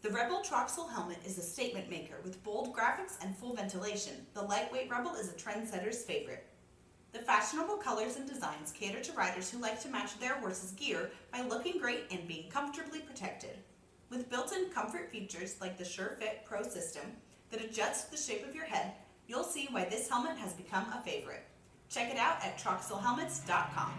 The Rebel Troxel helmet is a statement maker with bold graphics and full ventilation. The lightweight Rebel is a trendsetter's favorite. The fashionable colors and designs cater to riders who like to match their horse's gear by looking great and being comfortably protected. With built-in comfort features like the SureFit Pro system that adjusts the shape of your head, you'll see why this helmet has become a favorite. Check it out at troxelhelmets.com.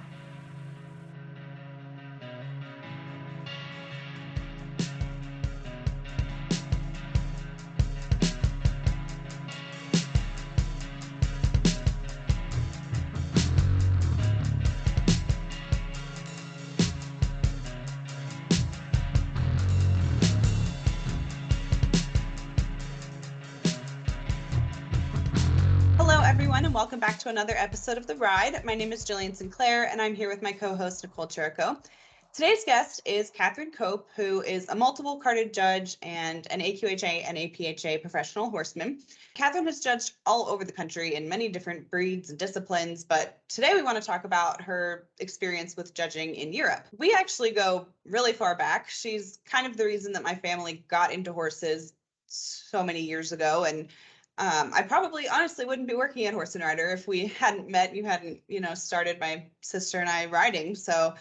Hello, everyone, and welcome back to another episode of The Ride. My name is Jillian Sinclair, and I'm here with my co-host, Nichole Cherico. Today's guest is Kathryn Kope, who is a multiple carded judge and an AQHA and APHA professional horseman. Kathryn has judged all over the country in many different breeds and disciplines, but today we want to talk about her experience with judging in Europe. We actually go really far back. She's kind of the reason that my family got into horses so many years ago, and I probably honestly wouldn't be working at Horse and Rider if we hadn't met. You hadn't, started my sister and I riding. So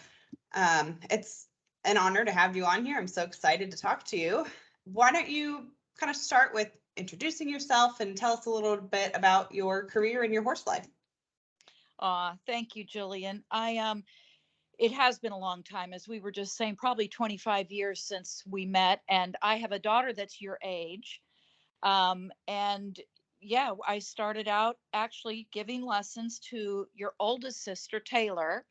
it's an honor to have you on here. I'm so excited to talk to you. Why don't you kind of start with introducing yourself and tell us a little bit about your career and your horse life? Thank you, Jillian. It has been a long time, as we were just saying, probably 25 years since we met, and I have a daughter that's your age. And yeah, I started out actually giving lessons to your oldest sister, Taylor,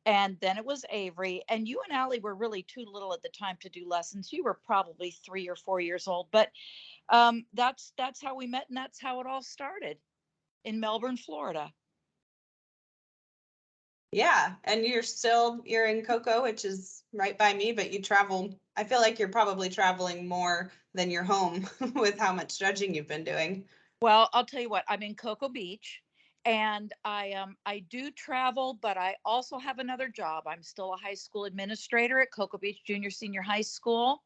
and then it was Avery. And you and Allie were really too little at the time to do lessons. You were probably 3 or 4 years old, but that's how we met, and that's how it all started in Melbourne, Florida. Yeah, and you're in Cocoa, which is right by me, but you travel. I feel like you're probably traveling more than you're home with how much judging you've been doing. Well, I'll tell you what, I'm in Cocoa Beach, and I do travel, but I also have another job. I'm still a high school administrator at Cocoa Beach Junior Senior High School.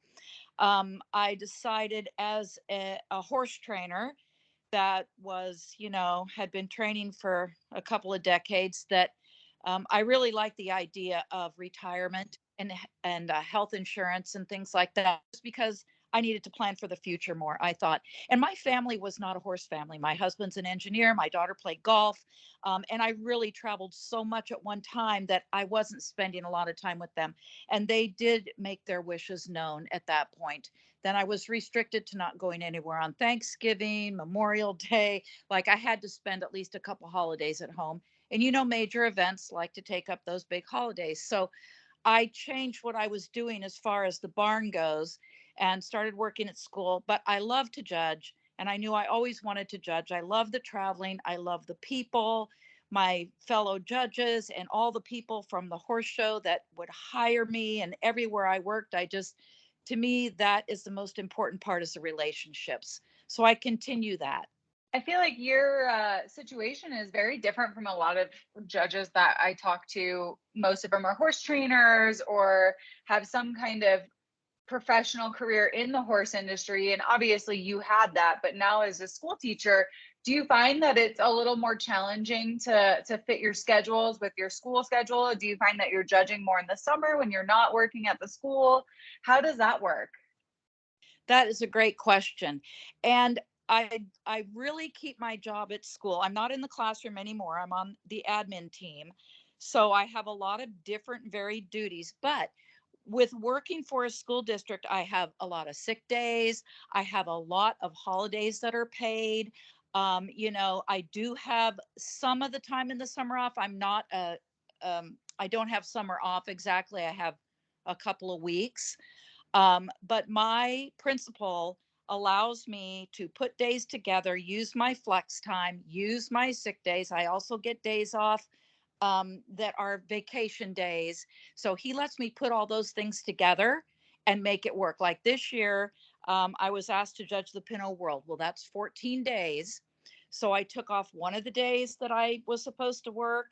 I decided as a horse trainer that was, had been training for a couple of decades, that I really like the idea of retirement and health insurance and things like that, just because I needed to plan for the future more, I thought. And my family was not a horse family. My husband's an engineer. My daughter played golf. And I really traveled so much at one time that I wasn't spending a lot of time with them. And they did make their wishes known at that point. Then I was restricted to not going anywhere on Thanksgiving, Memorial Day. Like, I had to spend at least a couple holidays at home. And major events like to take up those big holidays. So I changed what I was doing as far as the barn goes and started working at school. But I love to judge, and I knew I always wanted to judge. I love the traveling. I love the people, my fellow judges, and all the people from the horse show that would hire me. And everywhere I worked, to me, that is the most important part, is the relationships. So I continue that. I feel like your situation is very different from a lot of judges that I talk to. Most of them are horse trainers or have some kind of professional career in the horse industry. And obviously you had that, but now as a school teacher, do you find that it's a little more challenging to fit your schedules with your school schedule? Do you find that you're judging more in the summer when you're not working at the school? How does that work? That is a great question. And I really keep my job at school. I'm not in the classroom anymore. I'm on the admin team. So I have a lot of different varied duties, but with working for a school district, I have a lot of sick days. I have a lot of holidays that are paid. I do have some of the time in the summer off. I don't have summer off exactly. I have a couple of weeks. But my principal allows me to put days together, use my flex time, use my sick days. I also get days off that are vacation days. So he lets me put all those things together and make it work. Like this year, I was asked to judge the Pinot World. Well, that's 14 days. So I took off one of the days that I was supposed to work,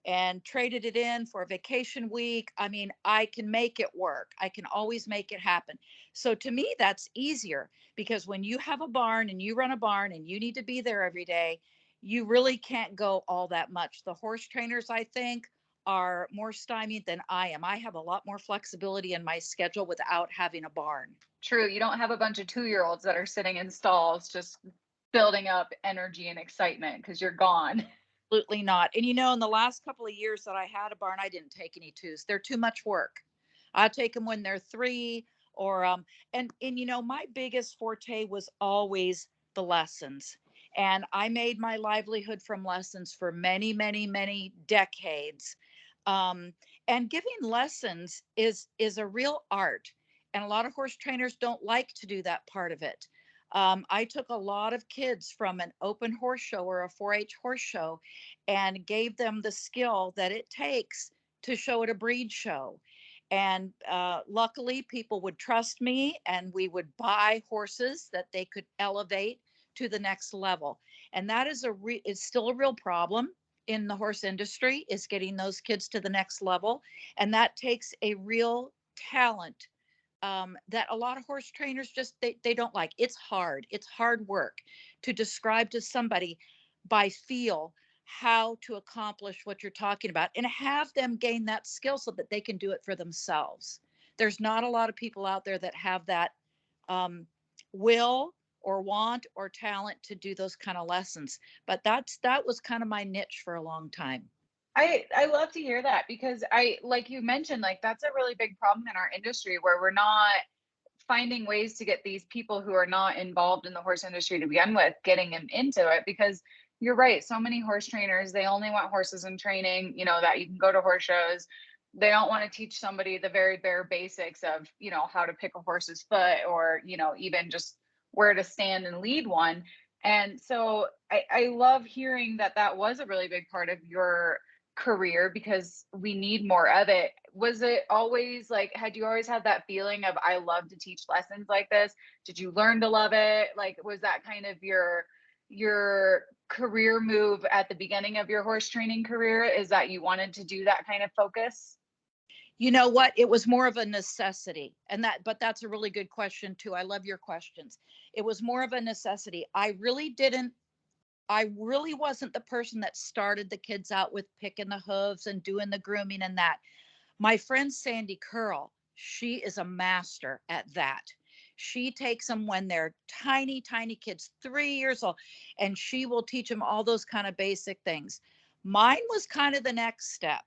and traded it in for a vacation week. I mean, I can make it work. I can always make it happen. So to me, that's easier, because when you have a barn and you run a barn and you need to be there every day, you really can't go all that much. The horse trainers, I think, are more stymied than I am. I have a lot more flexibility in my schedule without having a barn. True. You don't have a bunch of 2-year-olds that are sitting in stalls just building up energy and excitement because you're gone. Absolutely not. And you know, in the last couple of years that I had a barn, I didn't take any twos. They're too much work. I take them when they're 3 or and you know, my biggest forte was always the lessons. And I made my livelihood from lessons for many, many, many decades. Um, and giving lessons is a real art. And a lot of horse trainers don't like to do that part of it. I took a lot of kids from an open horse show or a 4-H horse show and gave them the skill that it takes to show at a breed show. And luckily, people would trust me, and we would buy horses that they could elevate to the next level. And that is it's still a real problem in the horse industry, is getting those kids to the next level. And that takes a real talent that a lot of horse trainers just they don't like. It's hard work to describe to somebody by feel how to accomplish what you're talking about, and have them gain that skill so that they can do it for themselves. There's not a lot of people out there that have that um, will or want or talent to do those kind of lessons. But that was kind of my niche for a long time. I love to hear that, because I, like you mentioned, like that's a really big problem in our industry where we're not finding ways to get these people who are not involved in the horse industry to begin with, getting them into it. Because you're right, so many horse trainers, they only want horses in training, you know, that you can go to horse shows. They don't want to teach somebody the very bare basics of, you know, how to pick a horse's foot, or, you know, even just where to stand and lead one. And so I love hearing that that was a really big part of your career, because we need more of it. Was it always like, had you always had that feeling of, I love to teach lessons like this? Did you learn to love it? Like, was that kind of your career move at the beginning of your horse training career, is that you wanted to do that kind of focus? You know what? It was more of a necessity. But that's a really good question too. I love your questions. It was more of a necessity. I really wasn't the person that started the kids out with picking the hooves and doing the grooming and that. My friend Sandy Curl, she is a master at that. She takes them when they're tiny, tiny kids, 3 years old, and she will teach them all those kind of basic things. Mine was kind of the next step.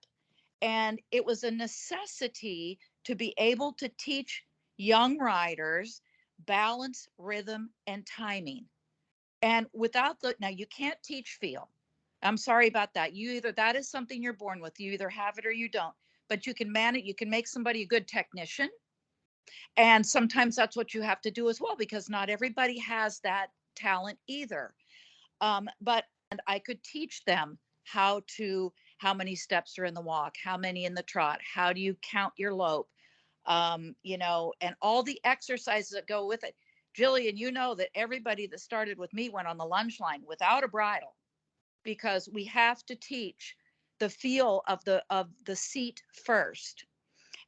And it was a necessity to be able to teach young riders balance, rhythm, and timing. And now you can't teach feel. I'm sorry about that. That is something you're born with. You either have it or you don't. But you can manage, you can make somebody a good technician. And sometimes that's what you have to do as well, because not everybody has that talent either. But and I could teach them how many steps are in the walk, how many in the trot, how do you count your lope, you know, and all the exercises that go with it. Jillian, you know that everybody that started with me went on the lunge line without a bridle, because we have to teach the feel of the seat first.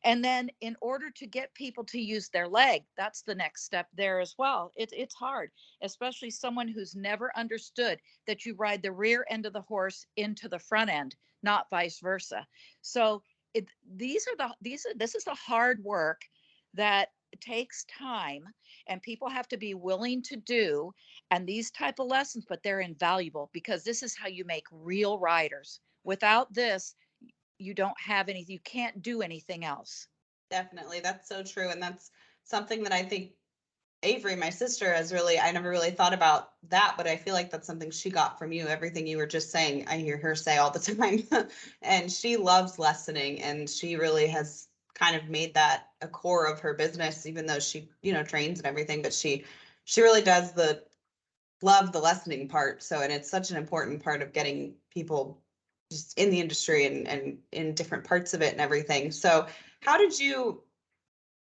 And then in order to get people to use their leg, that's the next step there as well. It's hard, especially someone who's never understood that you ride the rear end of the horse into the front end, not vice versa. So this is the hard work that takes time, and people have to be willing to do. And these type of lessons, but they're invaluable, because this is how you make real riders. Without this, you don't have anything, you can't do anything else. Definitely. That's so true. And that's something that I think Avery, my sister, I never really thought about that, but I feel like that's something she got from you. Everything you were just saying, I hear her say all the time. And she loves lessoning, and she really has kind of made that a core of her business, even though she, you know, trains and everything, but she really does love the lessoning part. So, and it's such an important part of getting people just in the industry and in different parts of it and everything. So how did you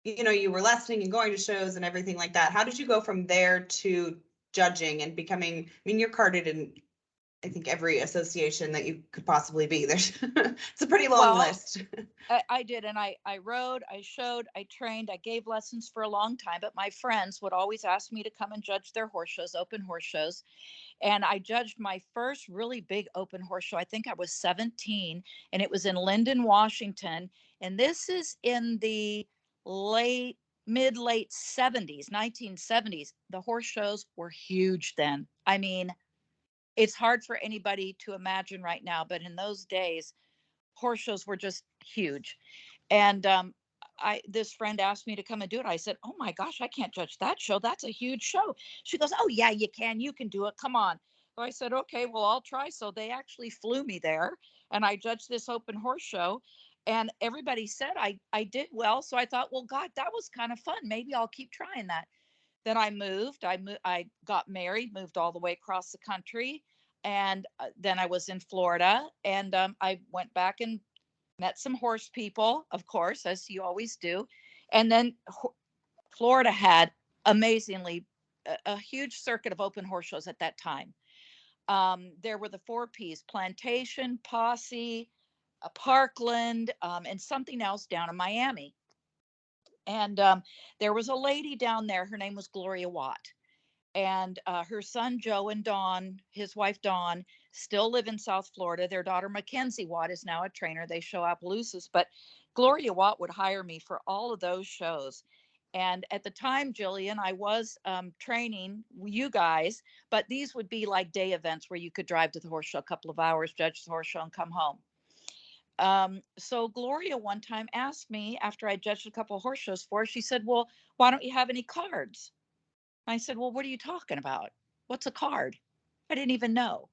know, you were lessoning and going to shows and everything like that. How did you go from there to judging and becoming, I mean, you're carded in, I think every association that you could possibly be. There's it's a pretty long Well, list. I did, and I rode, I showed, I trained, I gave lessons for a long time. But my friends would always ask me to come and judge their horse shows, open horse shows. And I judged my first really big open horse show. I think I was 17, and it was in Linden, Washington. And this is in the late 70s, 1970s. The horse shows were huge then. I mean, it's hard for anybody to imagine right now, but in those days, horse shows were just huge. And I this friend asked me to come and do it. I said, "Oh my gosh, I can't judge that show. That's a huge show." She goes, "Oh yeah, you can. You can do it. Come on." So I said, "Okay, well, I'll try." So they actually flew me there, and I judged this open horse show, and everybody said I did well. So I thought, well, God, that was kind of fun. Maybe I'll keep trying that. Then I moved. I got married, moved all the way across the country, and then I was in Florida, and I went back and met some horse people, of course, as you always do. And then Florida had amazingly a huge circuit of open horse shows at that time. There were the four P's: Plantation, Posse, Parkland, and something else down in Miami. And there was a lady down there. Her name was Gloria Watt. And her son Joe and Dawn, his wife Dawn, still live in South Florida. Their daughter Mackenzie Watt is now a trainer. They show Appaloosas, but Gloria Watt would hire me for all of those shows. And at the time, Jillian, I was training you guys, but these would be like day events where you could drive to the horse show a couple of hours, judge the horse show, and come home. So Gloria one time asked me after I judged a couple of horse shows for her, she said, "Well, why don't you have any cards?" I said, "Well, what are you talking about? What's a card?" I didn't even know.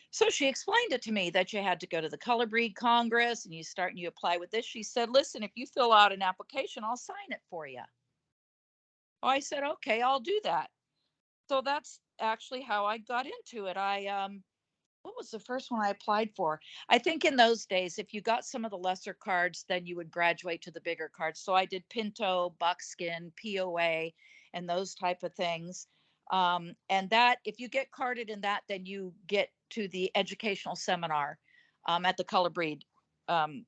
So she explained it to me that you had to go to the Color Breed Congress and you apply with this. She said, "Listen, if you fill out an application, I'll sign it for you." Oh, I said, "Okay, I'll do that." So that's actually how I got into it. What was the first one I applied for? I think in those days, if you got some of the lesser cards, then you would graduate to the bigger cards. So I did Pinto, Buckskin, POA, and those type of things. And that, if you get carded in that, then you get to the educational seminar at the Color Breed um,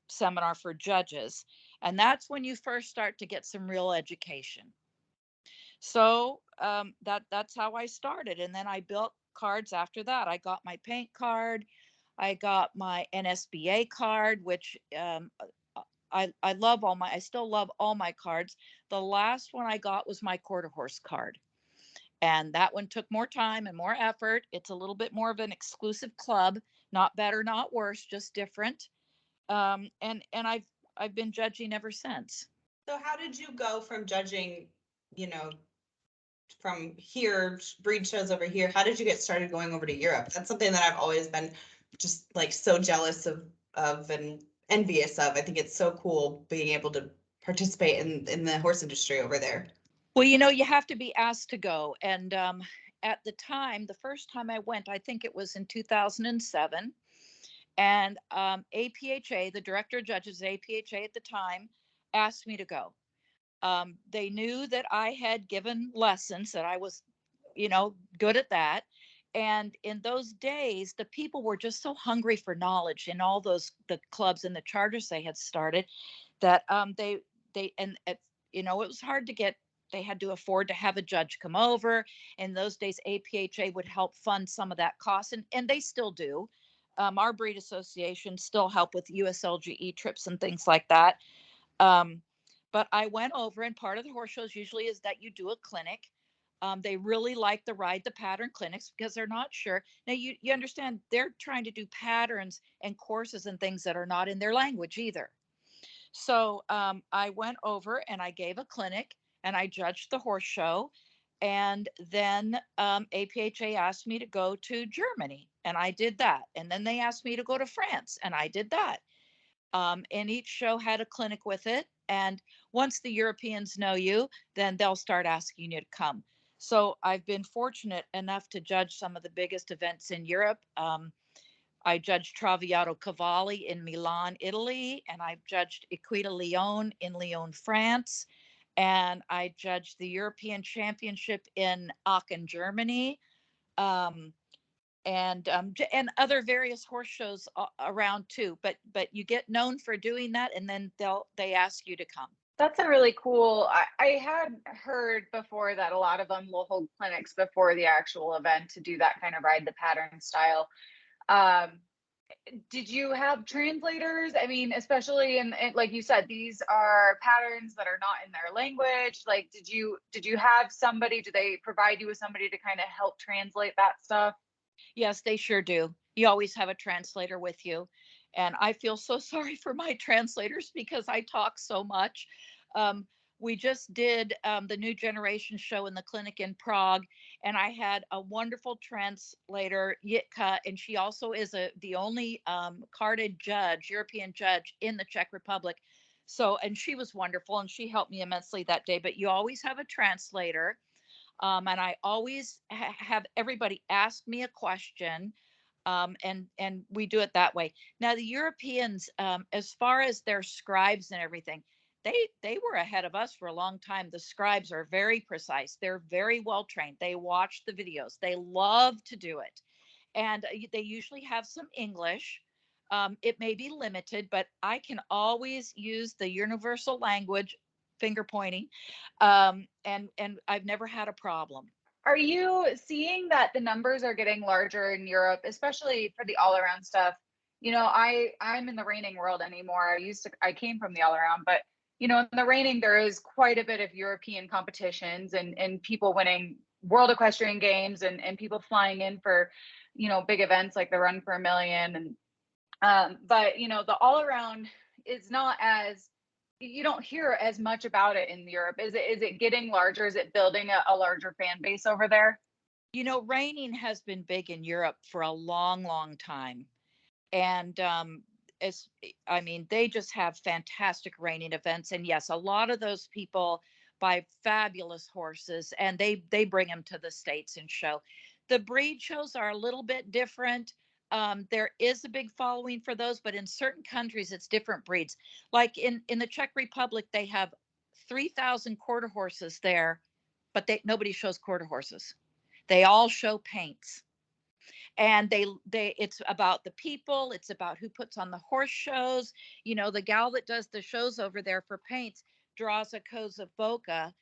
seminar for judges. And that's when you first start to get some real education. So that's how I started, and then I built cards after that. I got my paint card, I got my NSBA card, which I love I still love all my cards. The last one I got was my quarter horse card, and that one took more time and more effort. It's a little bit more of an exclusive club, not better, not worse, just different. And I've been judging ever since. So how did you go from judging, you know, from here, breed shows over here? How did you get started going over to Europe? That's something that I've always been just like so jealous of and envious of. I think it's so cool being able to participate in the horse industry over there. Well, you have to be asked to go. And at the time, the first time I went, I think it was in 2007. And APHA, the director of judges at APHA at the time, asked me to go. They knew that I had given lessons, that I was, good at that. And in those days, the people were just so hungry for knowledge in all the clubs and the charters they had started that it was hard to get. They had to afford to have a judge come over. In those days, APHA would help fund some of that cost, and they still do. Our breed association still help with USLGE trips and things like that. Um, but I went over, and part of the horse shows usually is that you do a clinic. They really like the ride the pattern clinics because they're not sure. Now you understand they're trying to do patterns and courses and things that are not in their language either. So I went over and I gave a clinic and I judged the horse show. And then APHA asked me to go to Germany and I did that. And then they asked me to go to France and I did that. And each show had a clinic with it. And once the Europeans know you, then they'll start asking you to come. So I've been fortunate enough to judge some of the biggest events in Europe. I judged Traviato Cavalli in Milan, Italy, and I've judged Equita Lyon in Lyon, France, and I judged the European Championship in Aachen, Germany. Um, and other various horse shows around too. But you get known for doing that, and then they ask you to come. That's a really cool. I had heard before that a lot of them will hold clinics before the actual event to do that kind of ride the pattern style. Um, did you have translators? I mean, especially in like you said, these are patterns that are not in their language. Like, did you have somebody? Do they provide you with somebody to kind of help translate that stuff? Yes, they sure do. You always have a translator with you. And I feel so sorry for my translators because I talk so much. Um, we just did the New Generation show in the clinic in Prague, and I had a wonderful translator, Jitka, and she also is the only carded judge, European judge in the Czech Republic. So, and she was wonderful, and she helped me immensely that day. But you always have a translator. And I always have everybody ask me a question, and we do it that way. Now the Europeans, as far as their scribes and everything, they were ahead of us for a long time. The scribes are very precise. They're very well trained. They watch the videos. They love to do it, and they usually have some English. It may be limited, but I can always use the universal language, finger pointing, and I've never had a problem. Are you seeing that the numbers are getting larger in Europe, especially for the all around stuff? You know, I'm in the reining world anymore. I came from the all around, but you know, in the reining there is quite a bit of European competitions and people winning World Equestrian Games and people flying in for, you know, big events like the Run for a Million and but you know, the all around is not as, you don't hear as much about it in Europe. Is it getting larger? Is it building a larger fan base over there? You know, reining has been big in Europe for a long, long time, and as I mean, they just have fantastic reining events, and yes, a lot of those people buy fabulous horses, and they bring them to the States and show. The breed shows are a little bit different. There is a big following for those, but in certain countries, it's different breeds. Like in the Czech Republic, they have 3,000 quarter horses there, but nobody shows quarter horses. They all show paints, and they it's about the people, it's about who puts on the horse shows. You know, the gal that does the shows over there for paints, draws a Kozaboka,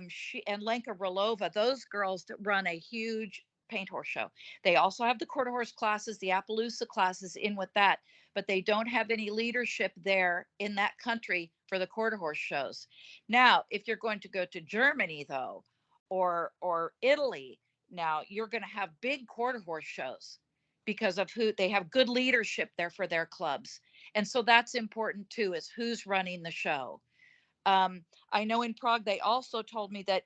she and Lenka Rolova, those girls that run a huge paint horse show. They also have the quarter horse classes, the Appaloosa classes in with that, but they don't have any leadership there in that country for the quarter horse shows. Now if you're going to go to Germany though, or Italy, now you're going to have big quarter horse shows because of who they have good leadership there for their clubs. And so that's important too, is who's running the show. I know in Prague, they also told me that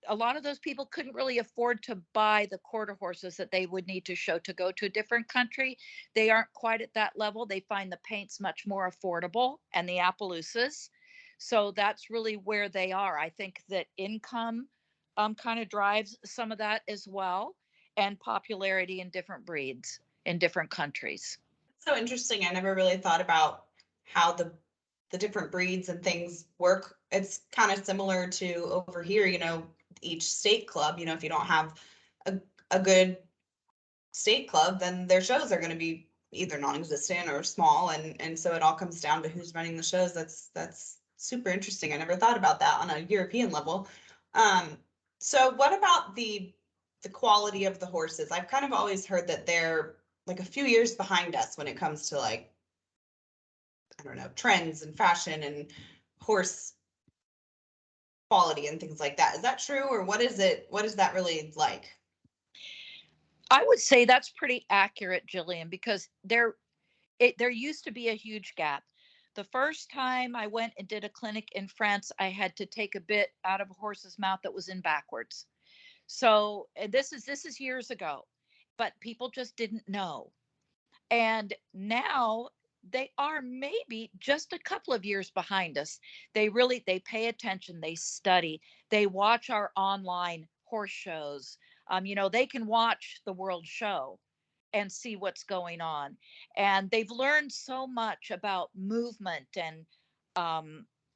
a lot of those people couldn't really afford to buy the quarter horses that they would need to show to go to a different country. They aren't quite at that level. They find the paints much more affordable and the Appaloosas. So that's really where they are. I think that income kind of drives some of that as well, and popularity in different breeds in different countries. So interesting. I never really thought about how the different breeds and things work. It's kind of similar to over here, you know, each state club, you know, if you don't have a good state club, then their shows are going to be either non-existent or small, and so it all comes down to who's running the shows. That's super interesting. I never thought about that on a European level. So what about the quality of the horses? I've kind of always heard that they're like a few years behind us when it comes to, like, I don't know, trends and fashion and horse quality and things like that. Is that true, or what is it? What is that really like? I would say that's pretty accurate, Jillian, because there used to be a huge gap. The first time I went and did a clinic in France, I had to take a bit out of a horse's mouth that was in backwards. So, and this is years ago, but people just didn't know. And now they are maybe just a couple of years behind us. They pay attention, they study, they watch our online horse shows. You know, they can watch the world show and see what's going on. And they've learned so much about movement and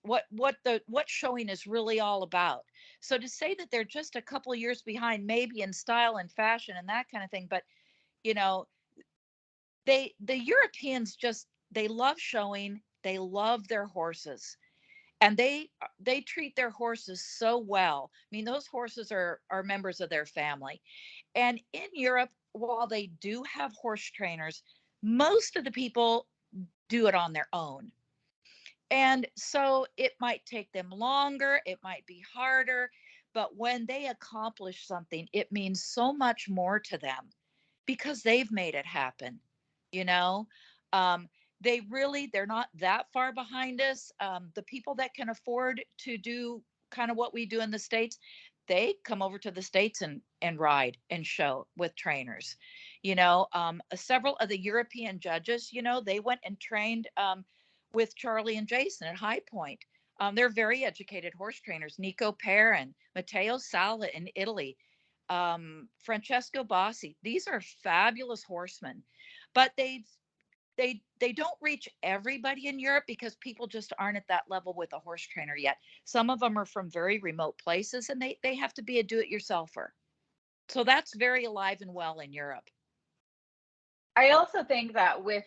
what showing is really all about. So to say that they're just a couple of years behind, maybe in style and fashion and that kind of thing, but you know, the Europeans just, they love showing, they love their horses, and they treat their horses so well. I mean, those horses are members of their family. And in Europe, while they do have horse trainers, most of the people do it on their own. And so it might take them longer, it might be harder, but when they accomplish something, it means so much more to them because they've made it happen, you know? Um, they're not that far behind us. The people that can afford to do kind of what we do in the States, they come over to the States and ride and show with trainers. Several of the European judges, they went and trained with Charlie and Jason at High Point. They're very educated horse trainers. Nichole and Matteo Sala in Italy, Francesco Bossi. These are fabulous horsemen, but they don't reach everybody in Europe because people just aren't at that level with a horse trainer yet. Some of them are from very remote places, and they have to be a do-it-yourselfer. So that's very alive and well in Europe. I also think that with,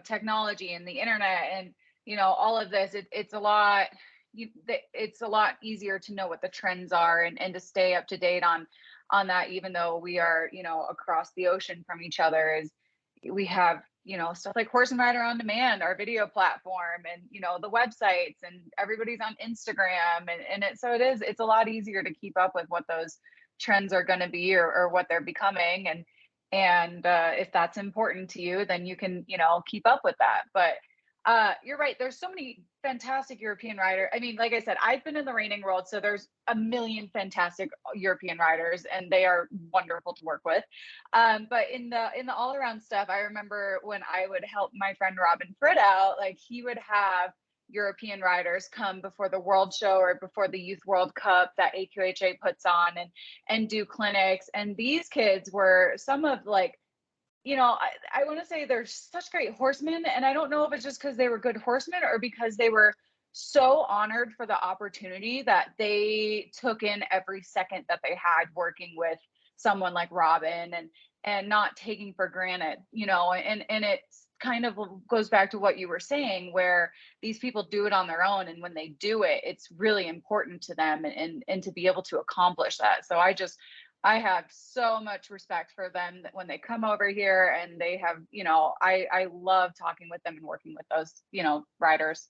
technology and the internet and, all of this, it's a lot, it's a lot easier to know what the trends are and to stay up to date on that, even though we are, across the ocean from each other. Is we have, stuff like Horse and Rider on Demand, our video platform, and, the websites, and everybody's on Instagram, it's a lot easier to keep up with what those trends are going to be, or what they're becoming. And if that's important to you, then you can, keep up with that. But you're right. There's so many fantastic European riders. I mean, like I said, I've been in the reining world, so there's a million fantastic European riders, and they are wonderful to work with. But in the all around stuff, I remember when I would help my friend Robin Fritt out, like he would have European riders come before the World Show or before the Youth World Cup that AQHA puts on, and do clinics. And these kids were some of, like, I want to say they're such great horsemen. And I don't know if it's just because they were good horsemen or because they were so honored for the opportunity that they took in every second that they had working with someone like Robin, and not taking for granted, and it's kind of goes back to what you were saying, where these people do it on their own, and when they do it, it's really important to them, and to be able to accomplish that. So I have so much respect for them that when they come over here, and they have, I love talking with them and working with those, riders.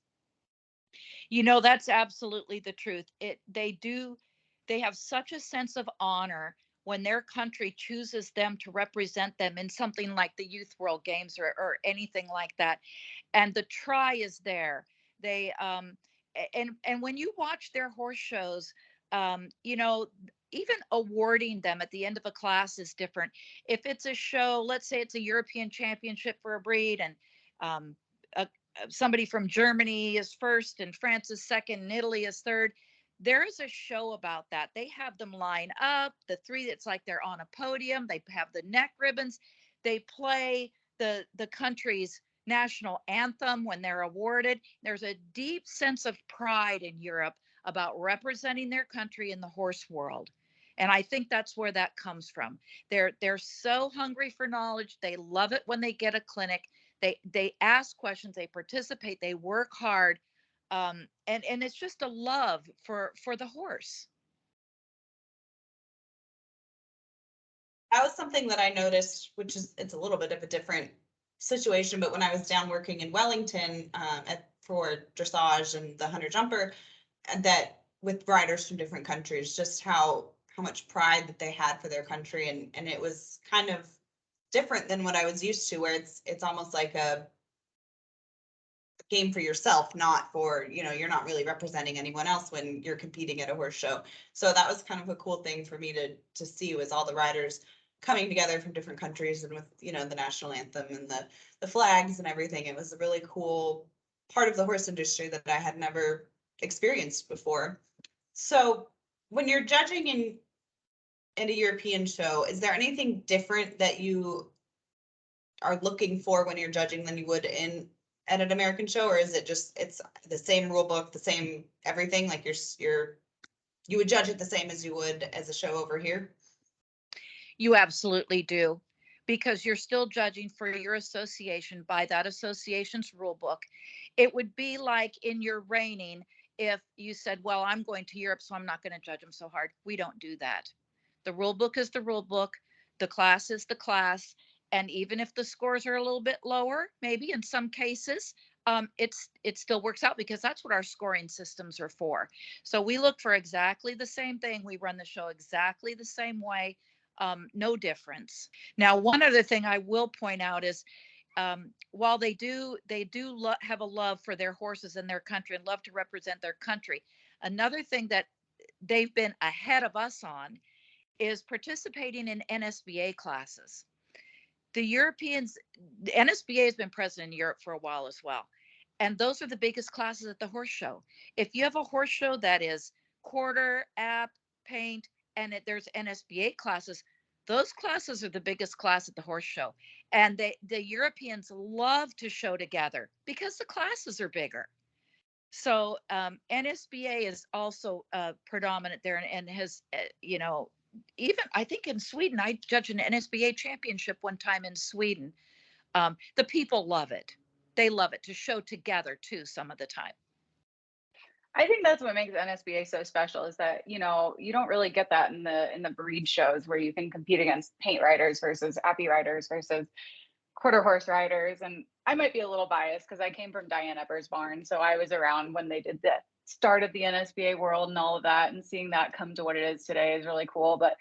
That's absolutely the truth. They have such a sense of honor when their country chooses them to represent them in something like the Youth World Games, or anything like that. And the try is there. They and when you watch their horse shows, even awarding them at the end of a class is different. If it's a show, let's say it's a European championship for a breed, and um, somebody from Germany is first, and France is second, and Italy is third. There is a show about that. They have them line up, the three, that's like they're on a podium. They have the neck ribbons. They play the country's national anthem when they're awarded. There's a deep sense of pride in Europe about representing their country in the horse world. And I think that's where that comes from. They're so hungry for knowledge. They love it when they get a clinic. They ask questions, they participate, they work hard, and it's just a love for the horse. That was something that I noticed, which is, it's a little bit of a different situation, but when I was down working in Wellington for dressage and the hunter jumper, and that with riders from different countries, just how much pride that they had for their country, and it was kind of different than what I was used to, where it's almost like a game for yourself, not for, you're not really representing anyone else when you're competing at a horse show. So that was kind of a cool thing for me to see, was all the riders coming together from different countries, and with, the national anthem and the flags and everything. It was a really cool part of the horse industry that I had never experienced before. So when you're judging in a European show, is there anything different that you are looking for when you're judging than you would in at an American show, or is it just, it's the same rule book, the same everything, like you would judge it the same as you would as a show over here? You absolutely do, because you're still judging for your association by that association's rule book. It would be like in your reining, if you said, well, I'm going to Europe, so I'm not going to judge them so hard. We don't do that. The rule book is the rule book, the class is the class. And even if the scores are a little bit lower, maybe in some cases, it still works out, because that's what our scoring systems are for. So we look for exactly the same thing. We run the show exactly the same way. No difference. Now, one other thing I will point out is, while they do have a love for their horses and their country and love to represent their country, another thing that they've been ahead of us on is participating in NSBA classes. The Europeans, the NSBA has been present in Europe for a while as well. And those are the biggest classes at the horse show. If you have a horse show that is quarter, app, paint, and there's NSBA classes, those classes are the biggest class at the horse show. And the Europeans love to show together because the classes are bigger. So NSBA is also predominant there, and has, even I think in Sweden, I judged an NSBA championship one time in Sweden. The people love it. They love it to show together too, some of the time. I think that's what makes NSBA so special, is that, you don't really get that in the breed shows, where you can compete against paint riders versus appy riders versus quarter horse riders. And I might be a little biased because I came from Diane Epper's barn, so I was around when they did the start of the NSBA world and all of that, and seeing that come to what it is today is really cool. But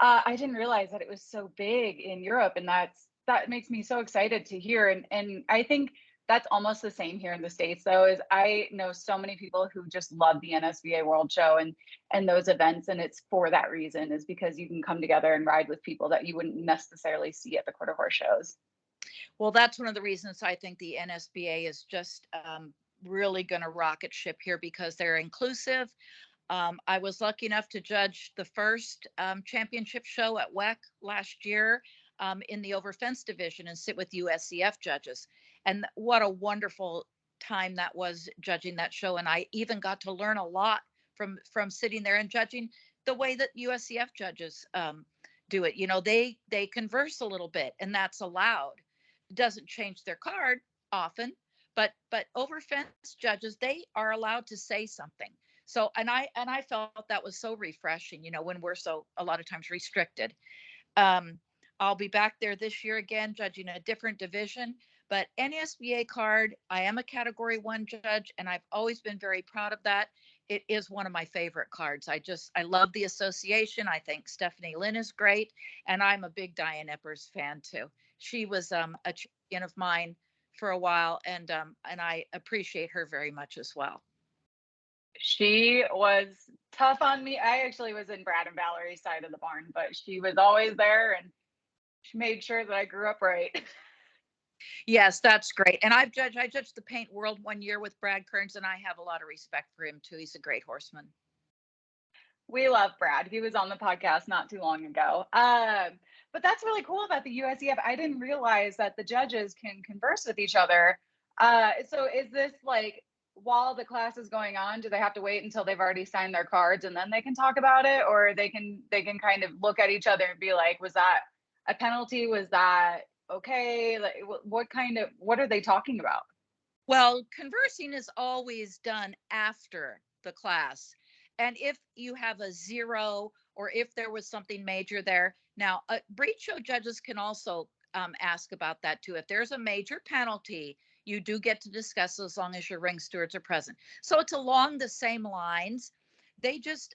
I didn't realize that it was so big in Europe, and that makes me so excited to hear. And I think that's almost the same here in the States, though. Is I know so many people who just love the NSBA World Show and those events, and it's for that reason, is because you can come together and ride with people that you wouldn't necessarily see at the quarter horse shows. Well, that's one of the reasons I think the NSBA is just really going to rocket ship here, because they're inclusive. I was lucky enough to judge the first championship show at WEC last year in the over fence division and sit with USCF judges. And what a wonderful time that was, judging that show. And I even got to learn a lot from sitting there and judging the way that USCF judges do it. They converse a little bit, and that's allowed. It doesn't change their card often, but over fence judges, they are allowed to say something. So, and I felt that was so refreshing, when we're so a lot of times restricted. I'll be back there this year again, judging a different division, but NSBA card, I am a category 1 judge, and I've always been very proud of that. It is one of my favorite cards. I love the association. I think Stephanie Lynn is great. And I'm a big Diane Epper's fan too. She was a champion of mine for a while, and I appreciate her very much as well. She was tough on me. I actually was in Brad and Valerie's side of the barn, but she was always there, and she made sure that I grew up right. Yes, that's great. And I judged the paint world one year with Brad Kearns, and I have a lot of respect for him too. He's a great horseman. We love Brad. He was on the podcast not too long ago. But that's really cool about the USCF. I didn't realize that the judges can converse with each other. So is this like, while the class is going on, do they have to wait until they've already signed their cards and then they can talk about it? Or they can kind of look at each other and be like, was that a penalty? Was that okay? Like, what are they talking about? Well, conversing is always done after the class. And if you have a 0, or if there was something major there. Now, breed show judges can also ask about that too. If there's a major penalty, you do get to discuss, as long as your ring stewards are present. So it's along the same lines. They just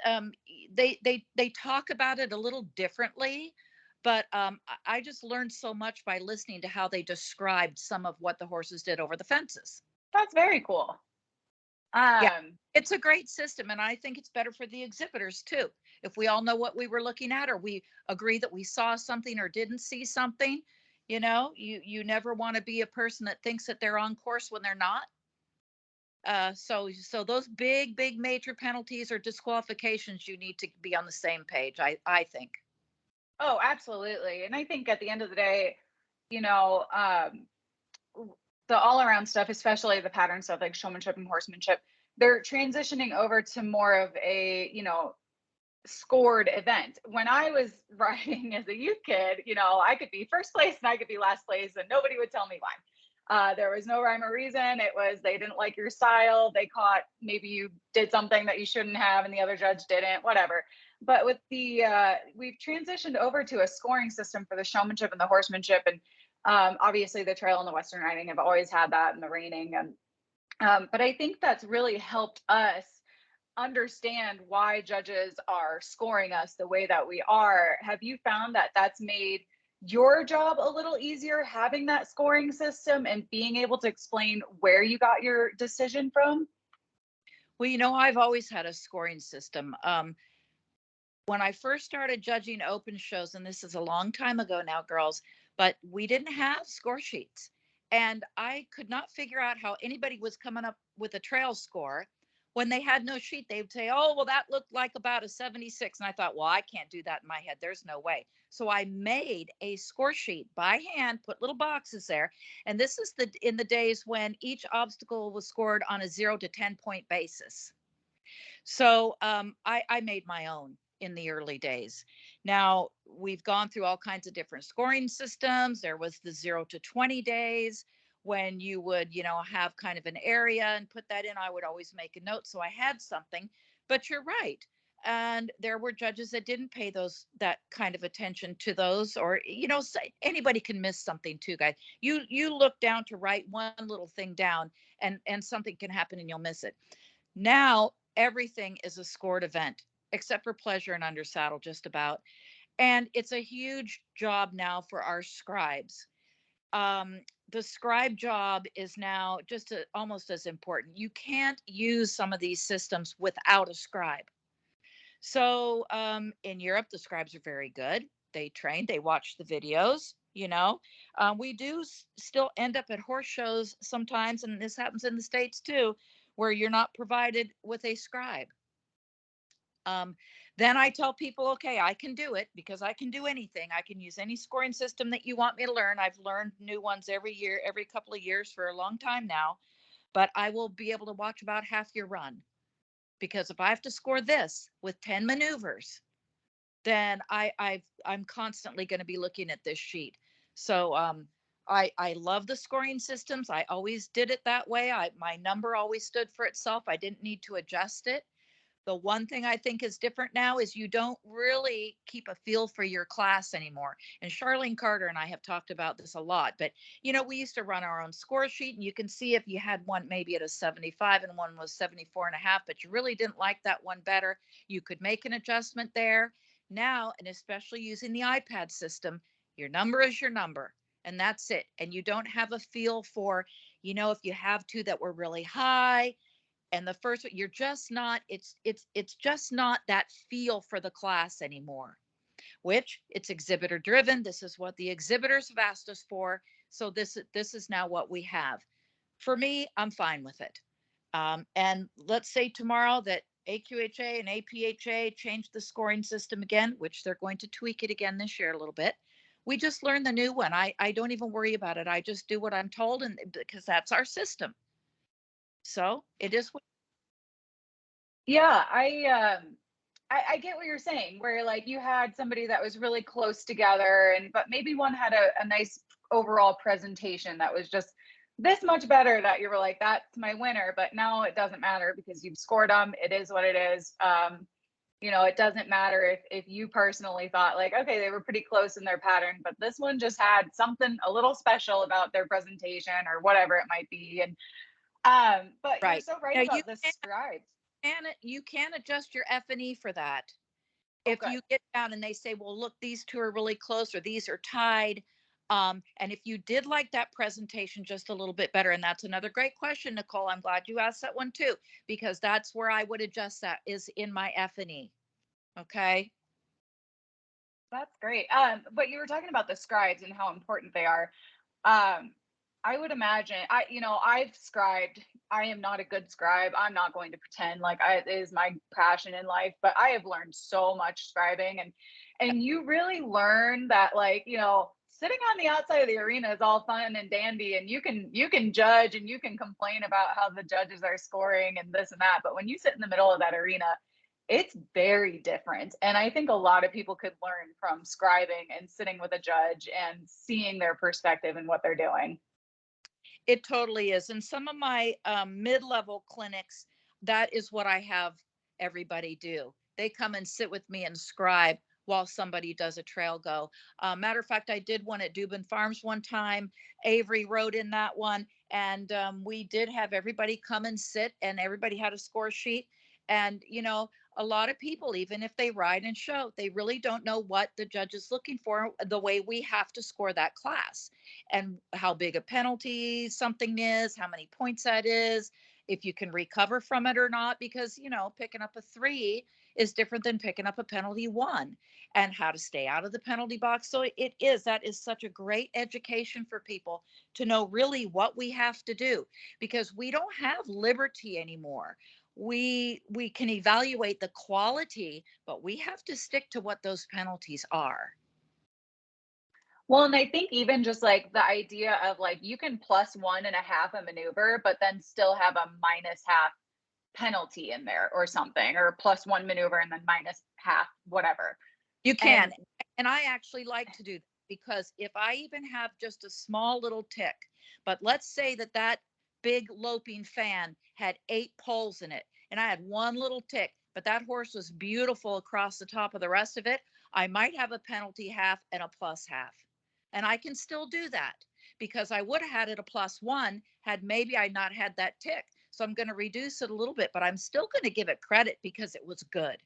they talk about it a little differently, but I just learned so much by listening to how they described some of what the horses did over the fences. That's very cool. Yeah, it's a great system, and I think it's better for the exhibitors too. If we all know what we were looking at, or we agree that we saw something or didn't see something, you never want to be a person that thinks that they're on course when they're not. So those big major penalties or disqualifications, you need to be on the same page, I think. Oh, absolutely. And I think at the end of the day, the all around stuff, especially the pattern stuff like showmanship and horsemanship, they're transitioning over to more of a, scored event. When I was riding as a youth kid, I could be first place and I could be last place and nobody would tell me why. There was no rhyme or reason. It was they didn't like your style. They caught maybe you did something that you shouldn't have and the other judge didn't, whatever. But with the we've transitioned over to a scoring system for the showmanship and the horsemanship, and obviously the trail and the Western riding have always had that, and the reining. And but I think that's really helped us understand why judges are scoring us the way that we are. Have you found that that's made your job a little easier, having that scoring system and being able to explain where you got your decision from? Well, I've always had a scoring system. When I first started judging open shows, and this is a long time ago now, girls, but we didn't have score sheets. And I could not figure out how anybody was coming up with a trail score when they had no sheet. They would say, oh, well, that looked like about a 76. And I thought, well, I can't do that in my head. There's no way. So I made a score sheet by hand, put little boxes there. And this is in the days when each obstacle was scored on a 0 to 10 point basis. So I made my own in the early days. Now we've gone through all kinds of different scoring systems. There was the 0 to 20 days when you would, have kind of an area and put that in. I would always make a note so I had something. But you're right. And there were judges that didn't pay that kind of attention to those, or anybody can miss something too, guys. You look down to write one little thing down, and something can happen and you'll miss it. Now everything is a scored event, except for pleasure and under saddle, just about. And it's a huge job now for our scribes. The scribe job is now just almost as important. You can't use some of these systems without a scribe. So in Europe, the scribes are very good. They train, they watch the videos. We do still end up at horse shows sometimes, and this happens in the States too, where you're not provided with a scribe. Then I tell people, okay, I can do it because I can do anything. I can use any scoring system that you want me to learn. I've learned new ones every year, every couple of years for a long time now, but I will be able to watch about half your run, because if I have to score this with 10 maneuvers, then I'm constantly going to be looking at this sheet. So I love the scoring systems. I always did it that way. My number always stood for itself. I didn't need to adjust it. The one thing I think is different now is you don't really keep a feel for your class anymore. And Charlene Carter and I have talked about this a lot, but we used to run our own score sheet, and you can see if you had one maybe at a 75 and one was 74 and a half, but you really didn't like that one better, you could make an adjustment there. Now, and especially using the iPad system, your number is your number, and that's it. And you don't have a feel for, if you have two that were really high, and the first, you're just not, it's just not that feel for the class anymore, which it's exhibitor driven. This is what the exhibitors have asked us for. So this is now what we have. For me, I'm fine with it. And let's say tomorrow that AQHA and APHA change the scoring system again, which they're going to tweak it again this year a little bit. We just learn the new one. I don't even worry about it. I just do what I'm told, and because that's our system. So it is. Yeah, I get what you're saying, where like you had somebody that was really close together, but maybe one had a nice overall presentation that was just this much better, that you were like, that's my winner. But now it doesn't matter because you've scored them. It is what it is. It doesn't matter if you personally thought like, okay, they were pretty close in their pattern, but this one just had something a little special about their presentation or whatever it might be. And but you're Right. so right Now about the scribes. you can adjust your F&E for that. Oh, If good. you get down and they say, well, look, these two are really close or these are tied. And if you did like that presentation just a little bit better, and that's another great question, Nichole, I'm glad you asked that one too, because that's where I would adjust that, is in my F&E. Okay. That's great. But you were talking about the scribes and how important they are. I would imagine I've scribed. I am not a good scribe. I'm not going to pretend like it is my passion in life, but I have learned so much scribing, and you really learn that, like, sitting on the outside of the arena is all fun and dandy, and you can judge and you can complain about how the judges are scoring and this and that, but when you sit in the middle of that arena, it's very different. And I think a lot of people could learn from scribing and sitting with a judge and seeing their perspective and what they're doing. It totally is. And some of my mid-level clinics, that is what I have everybody do. They come and sit with me and scribe while somebody does a trail go. Matter of fact, I did one at Dubin Farms one time. Avery rode in that one, and we did have everybody come and sit, and everybody had a score sheet. And, a lot of people, even if they ride and show, they really don't know what the judge is looking for, the way we have to score that class, and how big a penalty something is, how many points that is, if you can recover from it or not, because, picking up a 3 is different than picking up a penalty 1, and how to stay out of the penalty box. So that is such a great education for people to know really what we have to do, because we don't have liberty anymore. We can evaluate the quality, but we have to stick to what those penalties are. Well, and I think even just like the idea of like you can +1.5 a maneuver, but then still have a -0.5 penalty in there or something, or +1 maneuver and then -0.5, whatever. You can. And I actually like to do that, because if I even have just a small little tick, but let's say that big loping fan had 8 poles in it, and I had one little tick, but that horse was beautiful across the top of the rest of it, I might have a penalty half and a plus half. And I can still do that, because I would have had it a +1 had maybe I not had that tick. So I'm going to reduce it a little bit, but I'm still going to give it credit because it was good.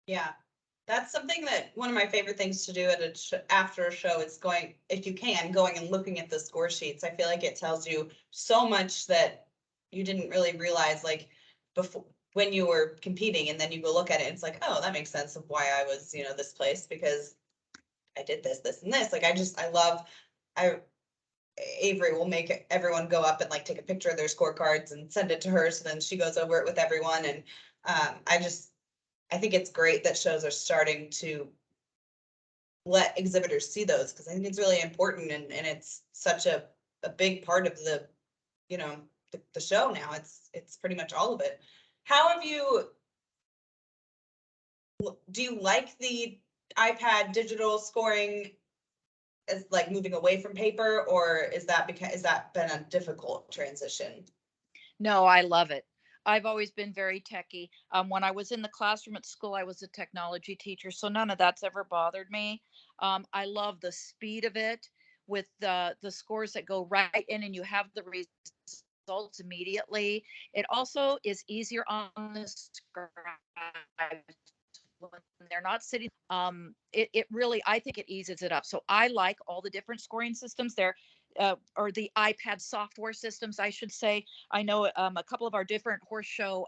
Yeah, that's something that one of my favorite things to do after a show is going, if you can, going and looking at the score sheets. I feel like it tells you so much that you didn't really realize, like, before, when you were competing, and then you go look at it, and it's like, oh, that makes sense of why I was, this place, because I did this, and this. Like, Avery will make everyone go up and like take a picture of their scorecards and send it to her. So then she goes over it with everyone. And I think it's great that shows are starting to let exhibitors see those, because I think it's really important, and it's such a big part of the, the show now. It's pretty much all of it. Do you like the iPad digital scoring as like moving away from paper, or is that been a difficult transition? No, I love it. I've always been very techie. When I was in the classroom at school, I was a technology teacher, so none of that's ever bothered me. I love the speed of it, with the scores that go right in, and you have the results immediately. It also is easier on the scribe when they're not sitting. It really, I think it eases it up. So I like all the different scoring systems there, or the iPad software systems, I should say. I know a couple of our different horse show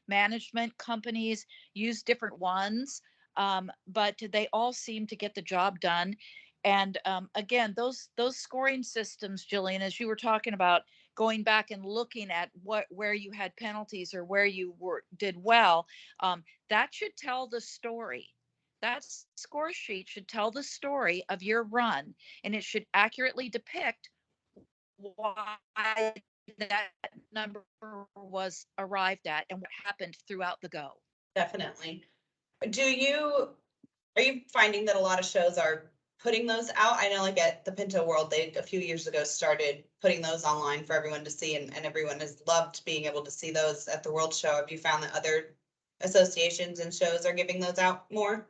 management companies use different ones, but they all seem to get the job done. And again, those scoring systems, Jillian, as you were talking about, going back and looking at where you had penalties or where you did well, that should tell the story. That score sheet should tell the story of your run, and it should accurately depict why that number was arrived at and what happened throughout the go. Definitely. Are you finding that a lot of shows are putting those out? I know, like at the Pinto World, they a few years ago started putting those online for everyone to see, and everyone has loved being able to see those at the World Show. Have you found that other associations and shows are giving those out more?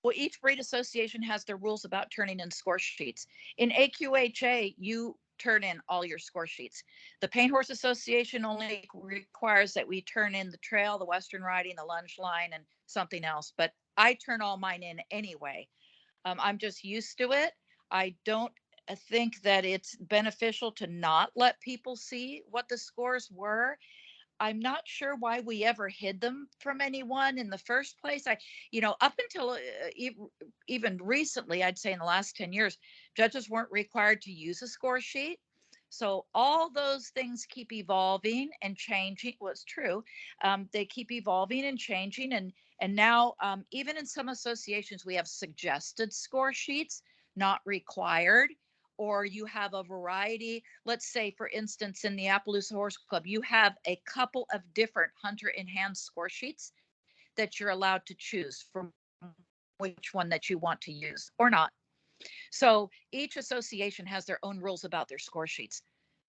Well, each breed association has their rules about turning in score sheets. In AQHA, you turn in all your score sheets. The Paint Horse Association only requires that we turn in the trail, the Western riding, the lunge line, and something else. But I turn all mine in anyway. I'm just used to it. I don't think that it's beneficial to not let people see what the scores were. I'm not sure why we ever hid them from anyone in the first place. Up until even recently, I'd say in the last 10 years, judges weren't required to use a score sheet. So all those things keep evolving and changing. Well, it's true. They keep evolving and changing. And now, even in some associations, we have suggested score sheets, not required, or you have a variety. Let's say, for instance, in the Appaloosa Horse Club, you have a couple of different hunter in hand score sheets that you're allowed to choose from which one that you want to use or not. So each association has their own rules about their score sheets.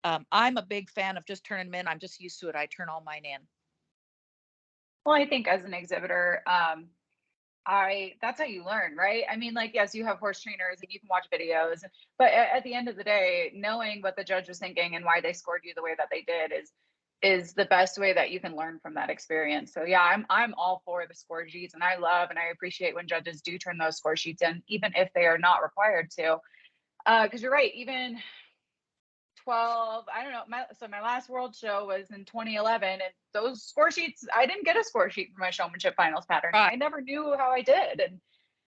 I'm a big fan of just turning them in. I'm just used to it. I turn all mine in. Well, I think as an exhibitor, that's how you learn, right? I mean, like, yes, you have horse trainers and you can watch videos, but at the end of the day, knowing what the judge was thinking and why they scored you the way that they did is the best way that you can learn from that experience. So yeah, I'm all for the score sheets, and I love and I appreciate when judges do turn those score sheets in, even if they are not required to. Because you're right, even 12, I don't know, my last world show was in 2011, and those score sheets, I didn't get a score sheet for my showmanship finals pattern. Right. I never knew how I did,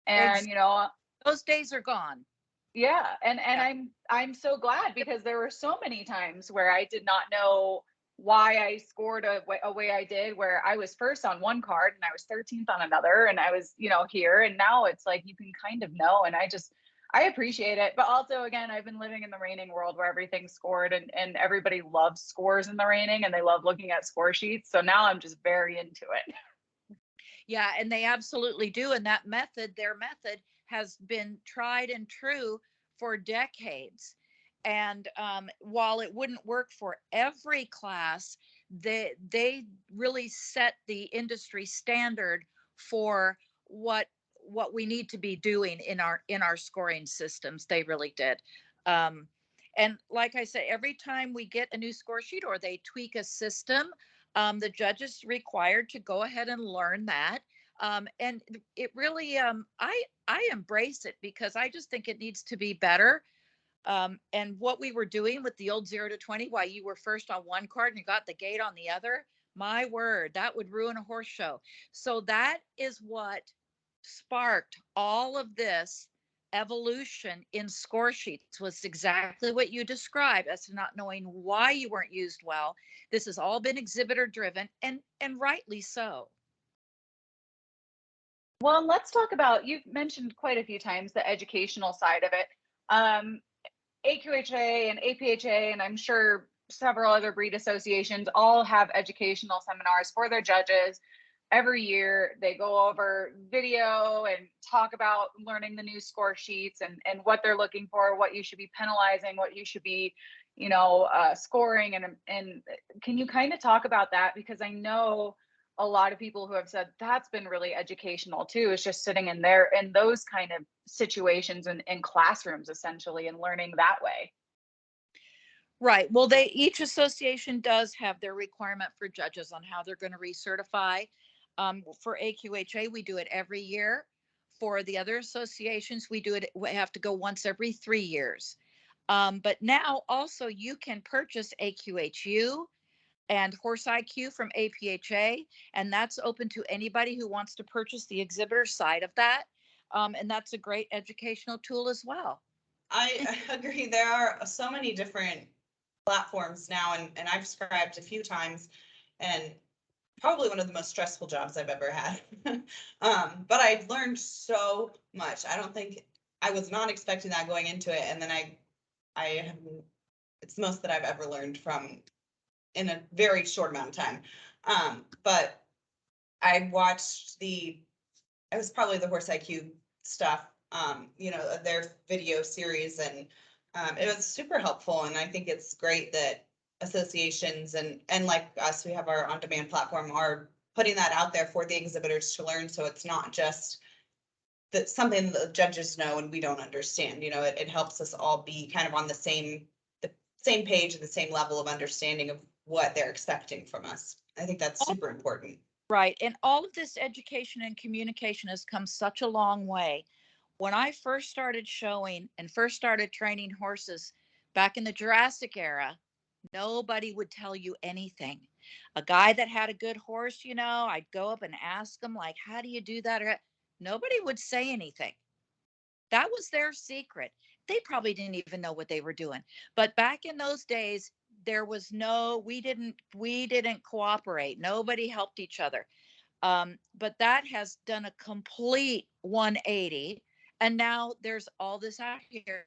and you know, those days are gone. yeah, and Yeah. I'm so glad, because there were so many times where I did not know why I scored a way I did, where I was first on one card and I was 13th on another, and I was, you know, here, and now it's like you can kind of know, and I appreciate it. But also, again, I've been living in the reining world where everything's scored, and everybody loves scores in the reining, and they love looking at score sheets. So now I'm just very into it. Yeah, and they absolutely do. And that method, their method, has been tried and true for decades. And while it wouldn't work for every class, they really set the industry standard for what we need to be doing in our scoring systems. They really did. Um, and like I said, every time we get a new score sheet or they tweak a system, the judge is required to go ahead and learn that. And it really, I embrace it because I just think it needs to be better. And what we were doing with the old 0 to 20, why you were first on one card and you got the gate on the other, my word, that would ruin a horse show. So that is what sparked all of this evolution in score sheets, was exactly what you described as to not knowing why you weren't used well. This has all been exhibitor driven, and rightly so. Well, let's talk about, you've mentioned quite a few times the educational side of it. AQHA and APHA, and I'm sure several other breed associations all have educational seminars for their judges. Every year they go over video and talk about learning the new score sheets and what they're looking for, what you should be penalizing, what you should be, you know, scoring. And can you kind of talk about that? Because I know a lot of people who have said that's been really educational too. It's just sitting in there in those kind of situations and in classrooms essentially, and learning that way. Right. Well, each association does have their requirement for judges on how they're going to recertify. For AQHA, we do it every year. For the other associations, we have to go once every 3 years. But now also you can purchase AQHU and Horse IQ from APHA, and that's open to anybody who wants to purchase the exhibitor side of that. And that's a great educational tool as well. I agree. There are so many different platforms now, and I've scribed a few times, and probably one of the most stressful jobs I've ever had. But I learned so much. I was not expecting that going into it, and then I have, it's the most that I've ever learned from in a very short amount of time. But I watched it was probably the Horse IQ stuff, their video series, and it was super helpful. And I think it's great that associations and like us, we have our on-demand platform, are putting that out there for the exhibitors to learn. So it's not just that something that the judges know and we don't understand. It helps us all be kind of on the same page and the same level of understanding of what they're expecting from us. I think that's super important. Right. And all of this education and communication has come such a long way. When I first started showing and first started training horses back in the Jurassic era, nobody would tell you anything. A guy that had a good horse, I'd go up and ask him, like, how do you do that? Nobody would say anything. That was their secret. they probably didn't even know what they were doing. But back in those days, there was no, we didn't cooperate. Nobody helped each other. But that has done a complete 180. And now there's all this out here.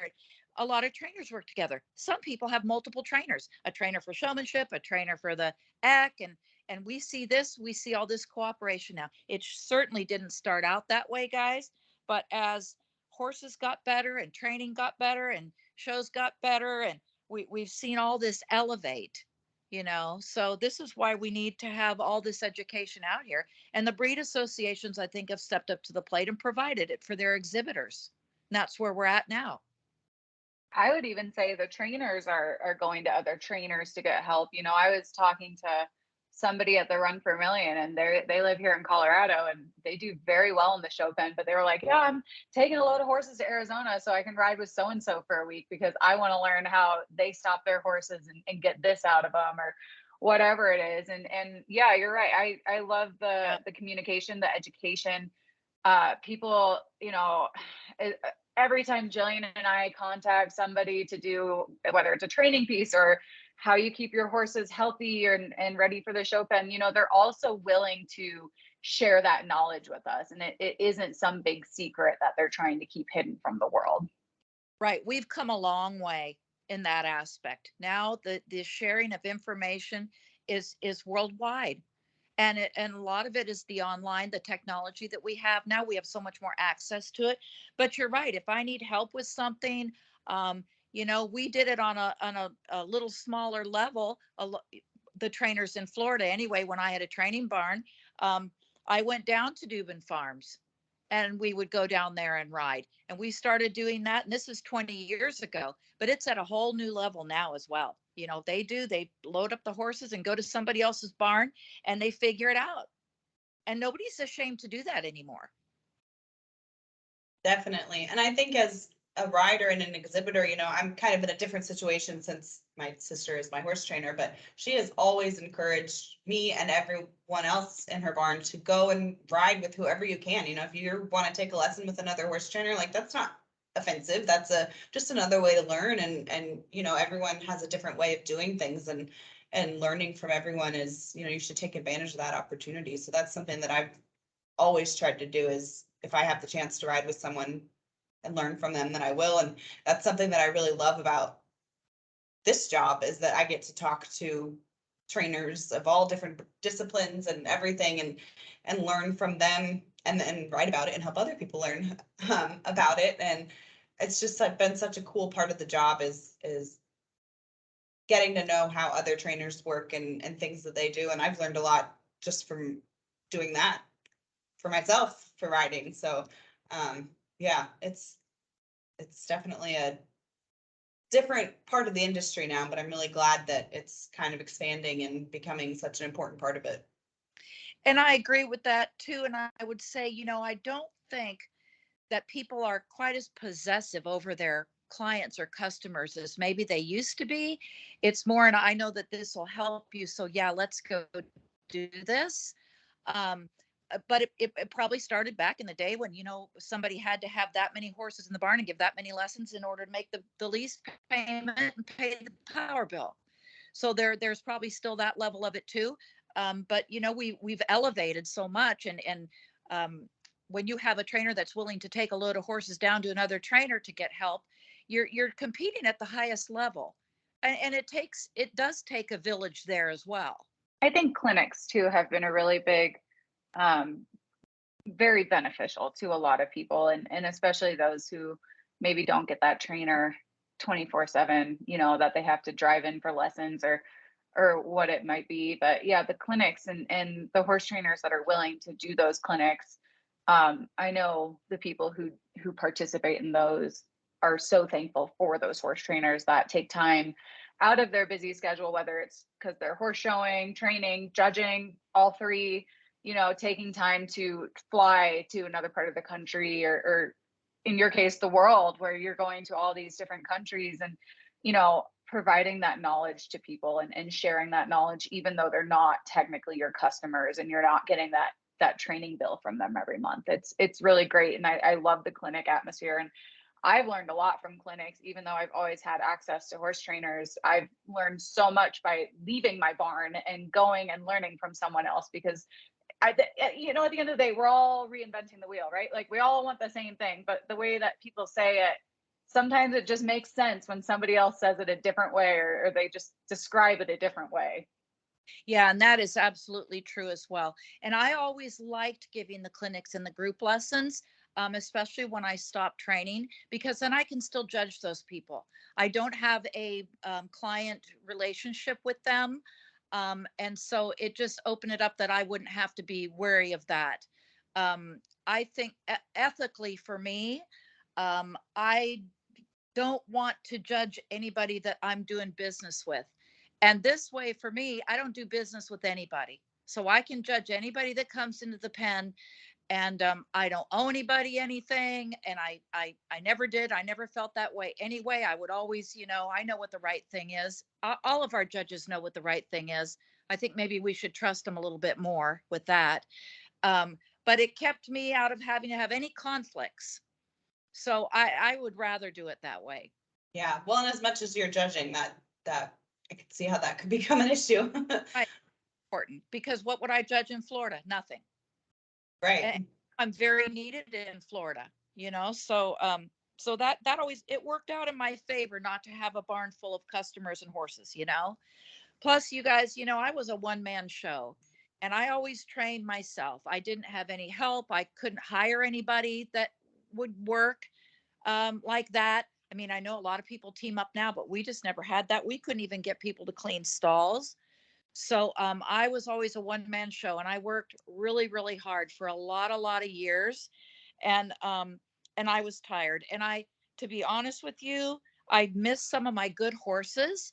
A lot of trainers work together. Some people have multiple trainers, a trainer for showmanship, a trainer for the act. And we see this, we see all this cooperation now. It certainly didn't start out that way, guys. But as horses got better and training got better and shows got better, and we've seen all this elevate, so this is why we need to have all this education out here. And the breed associations, I think, have stepped up to the plate and provided it for their exhibitors. And that's where we're at now. I would even say the trainers are going to other trainers to get help. I was talking to somebody at the Run for a Million, and they live here in Colorado, and they do very well in the show pen, but they were like, yeah, I'm taking a load of horses to Arizona so I can ride with so and so for a week because I want to learn how they stop their horses and get this out of them, or whatever it is. And yeah, you're right. I love the communication, the education. People, every time Jillian and I contact somebody to do, whether it's a training piece or how you keep your horses healthy and ready for the show pen, they're also willing to share that knowledge with us. And it isn't some big secret that they're trying to keep hidden from the world. Right. We've come a long way in that aspect. Now the sharing of information is worldwide. And a lot of it is the online, the technology that we have now. We have so much more access to it. But you're right. If I need help with something, we did it on a little smaller level. The trainers in Florida, anyway, when I had a training barn, I went down to Dubin Farms, and we would go down there and ride. And we started doing that. And this is 20 years ago, but it's at a whole new level now as well. They load up the horses and go to somebody else's barn and they figure it out. And nobody's ashamed to do that anymore. Definitely. And I think as a rider and an exhibitor, I'm kind of in a different situation since my sister is my horse trainer, but she has always encouraged me and everyone else in her barn to go and ride with whoever you can. If you want to take a lesson with another horse trainer, like that's not offensive. That's just another way to learn. And everyone has a different way of doing things, and learning from everyone is, you should take advantage of that opportunity. So that's something that I've always tried to do, is if I have the chance to ride with someone and learn from them, then I will. And that's something that I really love about this job, is that I get to talk to trainers of all different disciplines and everything, and learn from them, and then write about it and help other people learn about it. And it's just been such a cool part of the job, is getting to know how other trainers work and things that they do. And I've learned a lot just from doing that for myself, for riding. So yeah, it's definitely a different part of the industry now, but I'm really glad that it's kind of expanding and becoming such an important part of it. And I agree with that too. And I would say, I don't think that people are quite as possessive over their clients or customers as maybe they used to be. It's more, and I know that this will help you, so yeah, let's go do this. But it probably started back in the day when somebody had to have that many horses in the barn and give that many lessons in order to make the lease payment and pay the power bill. So there's probably still that level of it too. But we've elevated so much, and when you have a trainer that's willing to take a load of horses down to another trainer to get help, you're competing at the highest level. And it does take a village there as well. I think clinics too have been a really big, very beneficial to a lot of people, and especially those who maybe don't get that trainer 24/7, that they have to drive in for lessons or what it might be. But yeah, the clinics and the horse trainers that are willing to do those clinics, I know the people who participate in those are so thankful for those horse trainers that take time out of their busy schedule, whether it's because they're horse showing, training, judging, all three, taking time to fly to another part of the country, or in your case, the world, where you're going to all these different countries, and, providing that knowledge to people and sharing that knowledge, even though they're not technically your customers and you're not getting that training bill from them every month. It's really great. And I love the clinic atmosphere. And I've learned a lot from clinics, even though I've always had access to horse trainers. I've learned so much by leaving my barn and going and learning from someone else, because at the end of the day, we're all reinventing the wheel, right? Like we all want the same thing, but the way that people say it, sometimes it just makes sense when somebody else says it a different way, or they just describe it a different way. Yeah, and that is absolutely true as well. And I always liked giving the clinics and the group lessons, especially when I stopped training, because then I can still judge those people. I don't have a client relationship with them. And so it just opened it up that I wouldn't have to be wary of that. I think ethically for me, I don't want to judge anybody that I'm doing business with. And this way, for me, I don't do business with anybody. So I can judge anybody that comes into the pen, and I don't owe anybody anything. And I never did. I never felt that way anyway. I would always, I know what the right thing is. All of our judges know what the right thing is. I think maybe we should trust them a little bit more with that. But it kept me out of having to have any conflicts. So I would rather do it that way. Yeah. Well, and as much as you're judging that I could see how that could become an issue. Right. Important, because what would I judge in Florida? Nothing. Right. And I'm very needed in Florida, so that always, it worked out in my favor not to have a barn full of customers and horses. Plus, you guys, I was a one-man show, and I always trained myself. I didn't have any help. I couldn't hire anybody that would work like that. I mean, I know a lot of people team up now, but we just never had that. We couldn't even get people to clean stalls. So I was always a one-man show, and I worked really, really hard for a lot of years, and I was tired. And to be honest with you, I missed some of my good horses.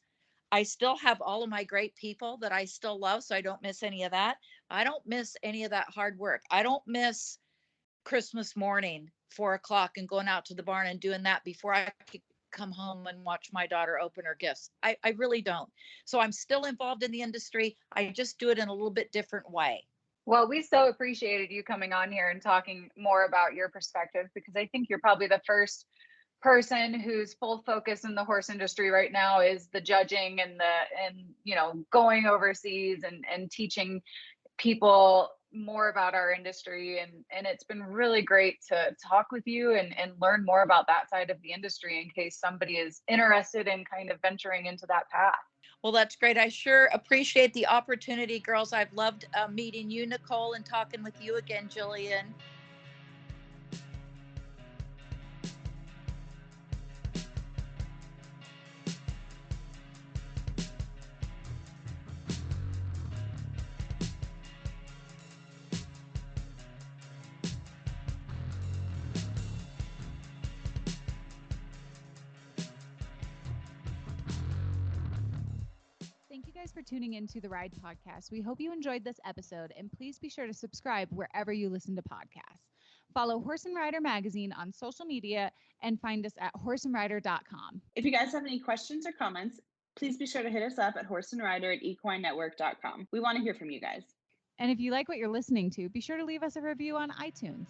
I still have all of my great people that I still love, so I don't miss any of that. I don't miss any of that hard work. I don't miss Christmas morning, 4 o'clock, and going out to the barn and doing that before I could come home and watch my daughter open her gifts. I really don't. So I'm still involved in the industry. I just do it in a little bit different way. Well, we so appreciated you coming on here and talking more about your perspective, because I think you're probably the first person whose full focus in the horse industry right now is the judging and going overseas and teaching people more about our industry, and it's been really great to talk with you and learn more about that side of the industry in case somebody is interested in kind of venturing into that path. Well, that's great. I sure appreciate the opportunity, girls. I've loved meeting you, Nichole, and talking with you again, Jillian. Thank you guys for tuning in to the Ride Podcast. We hope you enjoyed this episode, and please be sure to subscribe wherever you listen to podcasts. Follow Horse and Rider Magazine on social media and find us at horseandrider.com. If you guys have any questions or comments, please be sure to hit us up at horseandrider@equinenetwork.com. We want to hear from you guys. And if you like what you're listening to, be sure to leave us a review on iTunes.